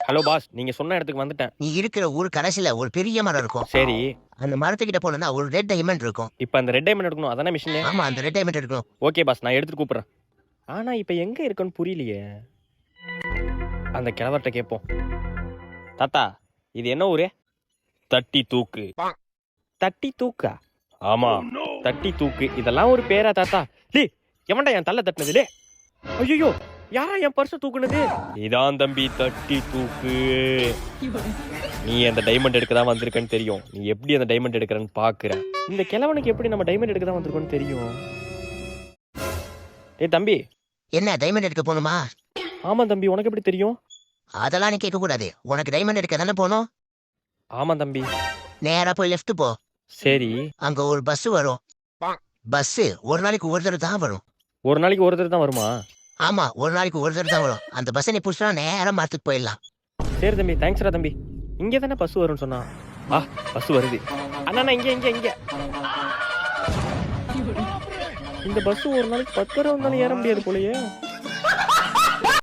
Hello boss, நீங்க சொன்ன இடத்துக்கு வந்துட்டேன். நீ இருக்கிற ஊர் கடைசியில ஒரு பெரிய மரம் இருக்கும். சரி, அந்த மரத்துக்கிட்ட போனா ஒரு ரெட் டைமண்ட் இருக்கும். இப்ப அந்த ரெட் டைமண்ட் எடுக்கணும் அதானே மிஷின்? ஆமா, அந்த ரெட் டைமண்ட் எடுக்கணும். ஓகே பாஸ், நான் எடுத்துட்டு கூப்பிடுறேன். ஆனா இப்ப எங்க இருக்குன்னு புரியலையே. அந்த கிழவர்கிட்ட கேட்போம். தாத்தா, இது என்ன ஊரு? தட்டி தூக்கு. தட்டி தூக்கா? ஆமா, தட்டி தூக்கு. இதெல்லாம் ஒரு பேரா தாத்தா? டேய், எவன்டா என் தள்ள தட்டினது? டேய், ஐயோ, யாரா என் பர்ஸ தூக்குனது? இதான் தம்பி தட்டி தூக்கு. நீ அந்த டைமண்ட் எடுக்க தான் வந்திருக்கன்னு தெரியும். நீ எப்படி அந்த டைமண்ட் எடுக்கிறன்னு பாக்குற. இந்த கிழவனுக்கு எப்படி நம்ம டைமண்ட் எடுக்க தான் வந்திருக்கோன்னு தெரியும். டேய் தம்பி. என்ன டைமண்ட் எடுக்க போகணுமா? ஆமா தம்பி, உனக்கு எப்படி தெரியும்? அதெல்லாம் நீ கேட்க கூடாது. உனக்கு டைமண்ட் எடுக்க தானே போகணும். ஆமா தம்பி. நேரா போய் லெஃப்ட் போ. சரி. அங்க ஒரு பஸ் வரும். பஸ் ஒரு நாளைக்கு ஒரு தடவை தான் வரும். ஒரு நாளைக்கு ஒரு தடவை தான் வருமா? ஆமா, ஒரு நாளைக்கு ஒரு தடவை தான் வரும். அந்த பஸ்ஸை நீ புடிச்சா நேரா மரத்துக்கு போயிடலாம். சரி தம்பி, தேங்க்ஸ்ரா தம்பி. இங்கே தானே பஸ் வரும்னு சொன்னா. பஸ் வருது. அண்ணா இங்க இங்க இங்க. இந்த பஸ் ஒரு நாளைக்கு 10 தடவை வந்தாலும் ஏற முடியாது போலயே.